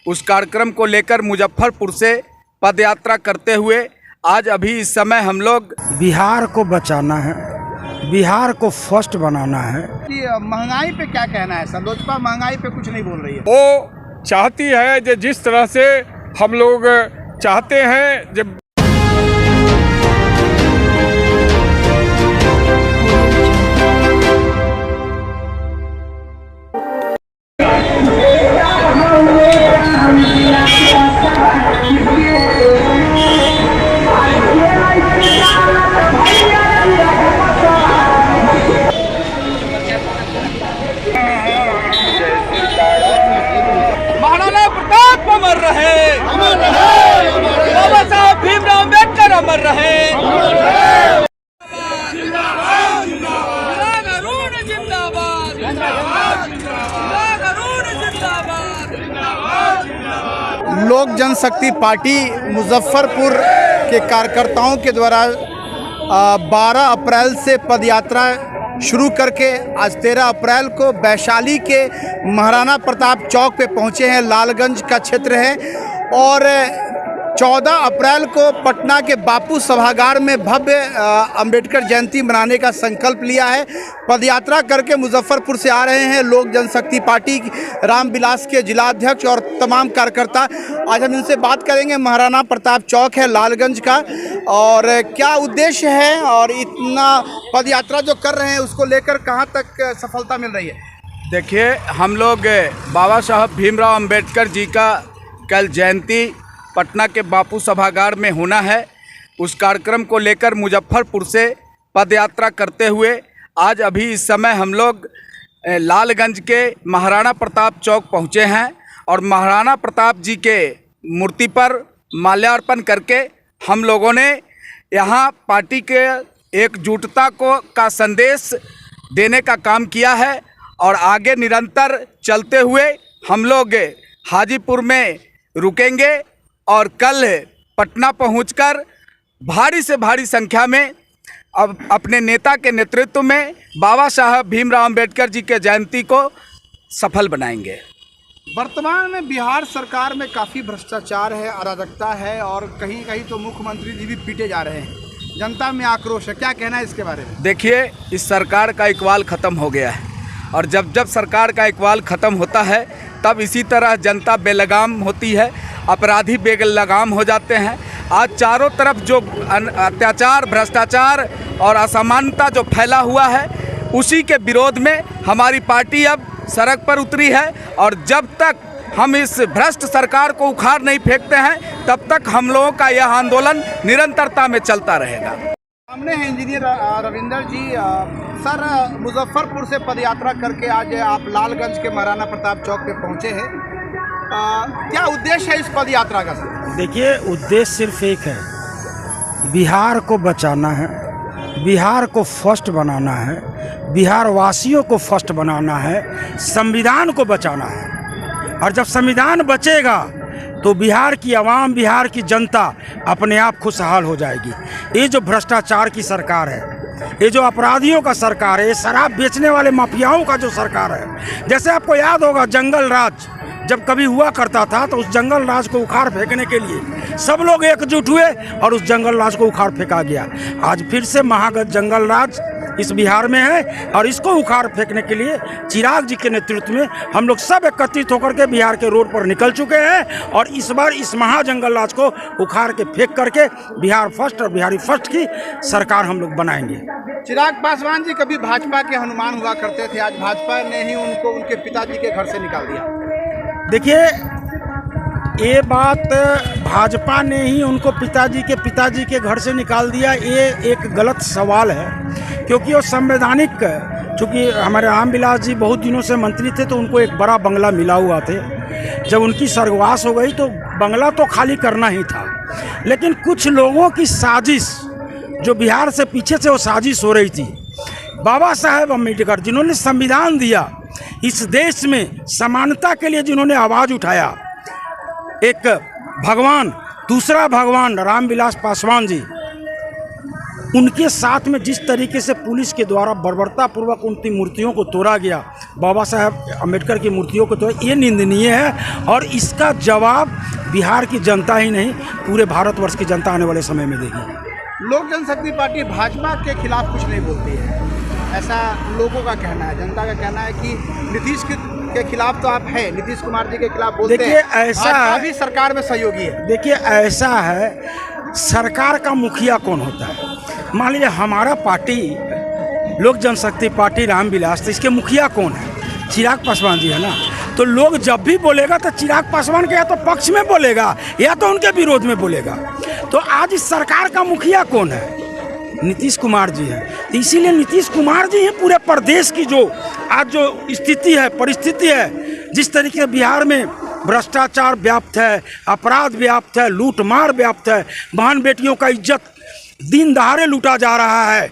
उस कार्यक्रम को लेकर मुजफ्फरपुर से पदयात्रा करते हुए आज अभी इस समय हम लोग बिहार को बचाना है, बिहार को फर्स्ट बनाना है। कि महंगाई पे क्या कहना है सर? लोजपा महंगाई पे कुछ नहीं बोल रही है। वो चाहती है कि जिस तरह से हम लोग चाहते हैं जब महाराणा प्रताप अमर रहे, बाबा साहब भीमराव अम्बेडकर अमर रहे। लोक जनशक्ति पार्टी मुजफ्फरपुर के कार्यकर्ताओं के द्वारा 12 अप्रैल से पदयात्रा शुरू करके आज 13 अप्रैल को वैशाली के महाराणा प्रताप चौक पे पहुंचे हैं। लालगंज का क्षेत्र है और 14 अप्रैल को पटना के बापू सभागार में भव्य अंबेडकर जयंती मनाने का संकल्प लिया है। पदयात्रा करके मुजफ्फरपुर से आ रहे हैं लोक जनशक्ति पार्टी रामविलास के जिलाध्यक्ष और तमाम कार्यकर्ता। आज हम इनसे बात करेंगे। महाराणा प्रताप चौक है लालगंज का, और क्या उद्देश्य है और इतना पदयात्रा जो कर रहे हैं उसको लेकर कहाँ तक सफलता मिल रही है? देखिए, हम लोग बाबा साहब भीमराव अम्बेडकर जी का कल जयंती पटना के बापू सभागार में होना है। उस कार्यक्रम को लेकर मुजफ्फरपुर से पदयात्रा करते हुए आज अभी इस समय हम लोग लालगंज के महाराणा प्रताप चौक पहुँचे हैं और महाराणा प्रताप जी के मूर्ति पर माल्यार्पण करके हम लोगों ने यहाँ पार्टी के एकजुटता का संदेश देने का काम किया है। और आगे निरंतर चलते हुए हम लोग हाजीपुर में रुकेंगे और कल पटना पहुंचकर भारी से भारी संख्या में अब अपने नेता के नेतृत्व में बाबा साहब भीमराव अम्बेडकर जी के जयंती को सफल बनाएंगे। वर्तमान में बिहार सरकार में काफ़ी भ्रष्टाचार है, अराजकता है और कहीं कहीं तो मुख्यमंत्री जी भी पीटे जा रहे हैं। जनता में आक्रोश है, क्या कहना है इसके बारे में? देखिए, इस सरकार का इकबाल ख़त्म हो गया है और जब जब सरकार का इकबाल ख़त्म होता है तब इसी तरह जनता बेलगाम होती है, अपराधी बेलगाम हो जाते हैं। आज चारों तरफ जो अत्याचार, भ्रष्टाचार और असमानता जो फैला हुआ है उसी के विरोध में हमारी पार्टी अब सड़क पर उतरी है। और जब तक हम इस भ्रष्ट सरकार को उखाड़ नहीं फेंकते हैं तब तक हम लोगों का यह आंदोलन निरंतरता में चलता रहेगा। सामने हैं इंजीनियर रविंदर जी। सर, मुजफ्फरपुर से पदयात्रा करके आज आप लालगंज के महाराणा प्रताप चौक पे पहुंचे हैं। क्या उद्देश्य है इस पदयात्रा का सर? देखिए, उद्देश्य सिर्फ एक है, बिहार को बचाना है, बिहार को फर्स्ट बनाना है, बिहार वासियों को फर्स्ट बनाना है, संविधान को बचाना है। और जब संविधान बचेगा तो बिहार की आवाम, बिहार की जनता अपने आप खुशहाल हो जाएगी। ये जो भ्रष्टाचार की सरकार है, ये जो अपराधियों का सरकार है, ये शराब बेचने वाले माफियाओं का जो सरकार है, जैसे आपको याद होगा जंगल राज जब कभी हुआ करता था तो उस जंगल राज को उखाड़ फेंकने के लिए सब लोग एकजुट हुए और उस जंगल राज को उखाड़ फेंका गया। आज फिर से महागत जंगल राज इस बिहार में है और इसको उखाड़ फेंकने के लिए चिराग जी के नेतृत्व में हम लोग सब एकत्रित होकर के बिहार के रोड पर निकल चुके हैं और इस बार इस महाजंगल राज को उखाड़ के फेंक करके बिहार फर्स्ट और बिहारी फर्स्ट की सरकार हम लोग बनाएंगे। चिराग पासवान जी कभी भाजपा के हनुमान हुआ करते थे, आज भाजपा ने ही उनको उनके पिताजी के घर से निकाल दिया। देखिए, ये बात भाजपा ने ही उनको पिताजी के घर से निकाल दिया, ये एक गलत सवाल है, क्योंकि वो संवैधानिक, चूँकि हमारे रामविलास जी बहुत दिनों से मंत्री थे तो उनको एक बड़ा बंगला मिला हुआ थे। जब उनकी स्वर्गवास हो गई तो बंगला तो खाली करना ही था, लेकिन कुछ लोगों की साजिश जो बिहार से पीछे से वो साजिश हो रही थी। बाबा साहेब अम्बेडकर जिन्होंने संविधान दिया, इस देश में समानता के लिए जिन्होंने आवाज़ उठाया, एक भगवान, दूसरा भगवान रामविलास पासवान जी, उनके साथ में जिस तरीके से पुलिस के द्वारा बर्बरतापूर्वक उनकी मूर्तियों को तोड़ा गया, बाबा साहब अम्बेडकर की मूर्तियों को तोड़ा, ये निंदनीय है। और इसका जवाब बिहार की जनता ही नहीं, पूरे भारतवर्ष की जनता आने वाले समय में देगी। लोक जनशक्ति पार्टी भाजपा के खिलाफ कुछ नहीं बोलती है, ऐसा लोगों का कहना है, जनता का कहना है कि नीतीश के खिलाफ तो आप है, नीतीश कुमार जी के खिलाफ बोलते हैं। देखिए ऐसा भी सरकार में सहयोगी है। देखिए ऐसा है, सरकार का मुखिया कौन होता है? मान लीजिए हमारा पार्टी लोक जनशक्ति पार्टी रामविलास, तो इसके मुखिया कौन है? चिराग पासवान जी है ना। तो लोग जब भी बोलेगा तो चिराग पासवान के या तो पक्ष में बोलेगा या तो उनके विरोध में बोलेगा। तो आज इस सरकार का मुखिया कौन है? नीतीश कुमार जी हैं। तो इसीलिए नीतीश कुमार जी हैं पूरे प्रदेश की जो आज जो स्थिति है, परिस्थिति है, जिस तरीके से बिहार में भ्रष्टाचार व्याप्त है, अपराध व्याप्त है, लूटमार व्याप्त है, बहन बेटियों का इज्जत दिन दहाड़े लूटा जा रहा है,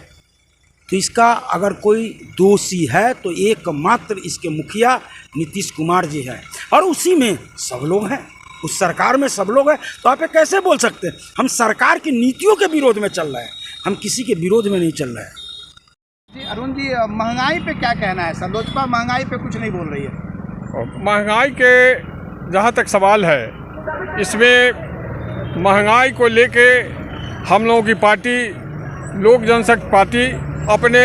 तो इसका अगर कोई दोषी है तो एकमात्र इसके मुखिया नीतीश कुमार जी हैं। और उसी में सब लोग हैं, उस सरकार में सब लोग हैं। तो आप ये कैसे बोल सकते हैं? हम सरकार की नीतियों के विरोध में चल रहे हैं, हम किसी के विरोध में नहीं चल रहे हैं। जी अरुण जी, महंगाई पे क्या कहना है? सर लोजपा महंगाई पे कुछ नहीं बोल रही है। महंगाई के जहाँ तक सवाल है, इसमें महंगाई को लेके हम लोगों की पार्टी लोक जनशक्ति पार्टी अपने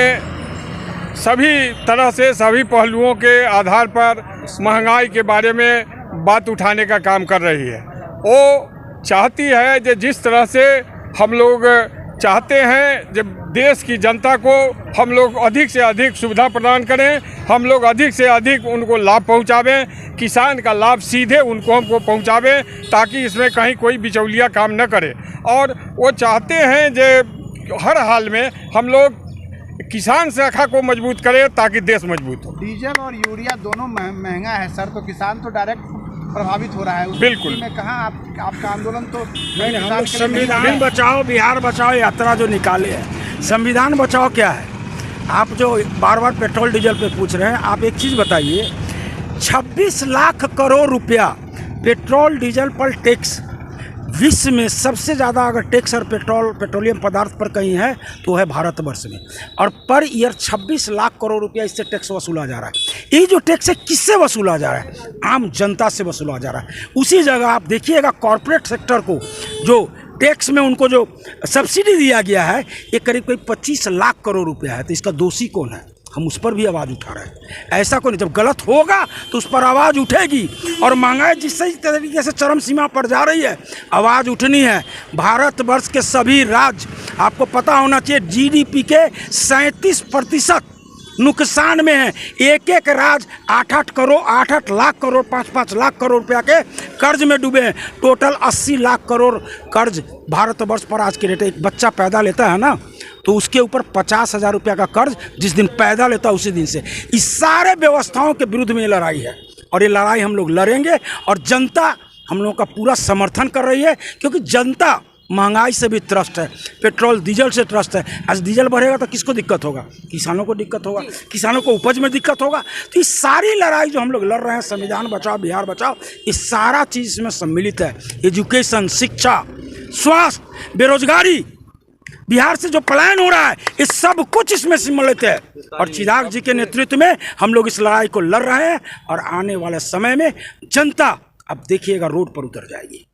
सभी तरह से सभी पहलुओं के आधार पर महंगाई के बारे में बात उठाने का काम कर रही है। वो चाहती है कि जिस तरह से हम लोग चाहते हैं जब देश की जनता को हम लोग अधिक से अधिक सुविधा प्रदान करें, हम लोग अधिक से अधिक उनको लाभ पहुंचावें, किसान का लाभ सीधे उनको हमको पहुंचावें, ताकि इसमें कहीं कोई बिचौलिया काम न करे। और वो चाहते हैं जो हर हाल में हम लोग किसान शाखा को मजबूत करें ताकि देश मजबूत हो। डीजल और यूरिया दोनों महंगा है सर, तो किसान तो डायरेक्ट प्रभावित हो रहा है। बिल्कुल। मैं कहा आपका आंदोलन तो नहीं, हम लोग संविधान बचाओ बिहार बचाओ यात्रा जो निकाले हैं, संविधान बचाओ क्या है? आप जो बार बार पेट्रोल डीजल पे पूछ रहे हैं, आप एक चीज़ बताइए, 26 लाख करोड़ रुपया पेट्रोल डीजल पर टैक्स, विश्व में सबसे ज़्यादा अगर टैक्स और पेट्रोलियम पदार्थ पर कहीं है तो है भारतवर्ष में। और पर ईयर 26 लाख करोड़ रुपया इससे टैक्स वसूला जा रहा है। ये जो टैक्स है किससे वसूला जा रहा है? आम जनता से वसूला जा रहा है। उसी जगह आप देखिएगा कॉरपोरेट सेक्टर को जो टैक्स में उनको जो सब्सिडी दिया गया है, ये करीब करीब 25 लाख करोड़ रुपया है। तो इसका दोषी कौन है? हम उस पर भी आवाज़ उठा रहे हैं। ऐसा कोई नहीं, जब गलत होगा तो उस पर आवाज़ उठेगी। और महंगाई जिस तरीके से चरम सीमा पर जा रही है, आवाज़ उठनी है। भारतवर्ष के सभी राज्य, आपको पता होना चाहिए, जीडीपी के 37% नुकसान में है। एक एक राज्य 8-8 लाख करोड़ 5-5 लाख करोड़ रुपया के कर्ज में डूबे हैं। टोटल 80 लाख करोड़ कर्ज भारतवर्ष पर आज के डेट। एक बच्चा पैदा लेता है ना, तो उसके ऊपर 50,000 रुपया का कर्ज जिस दिन पैदा लेता है उसी दिन से। इस सारे व्यवस्थाओं के विरुद्ध में ये लड़ाई है, और ये लड़ाई हम लोग लड़ेंगे। और जनता हम लोगों का पूरा समर्थन कर रही है, क्योंकि जनता महंगाई से भी त्रस्त है, पेट्रोल डीजल से त्रस्त है। आज डीजल बढ़ेगा तो किसको दिक्कत होगा? किसानों को दिक्कत होगा, किसानों को उपज में दिक्कत होगा। तो इस सारी लड़ाई जो हम लोग लड़ रहे हैं, संविधान बचाओ बिहार बचाओ, इस सारा चीज़ इसमें सम्मिलित है। एजुकेशन, शिक्षा, स्वास्थ्य, बेरोजगारी, बिहार से जो पलायन हो रहा है, इस सब कुछ इसमें सम्मिलित है। और चिराग जी के नेतृत्व में हम लोग इस लड़ाई को लड़ रहे हैं। और आने वाले समय में जनता अब देखिएगा रोड पर उतर जाएगी।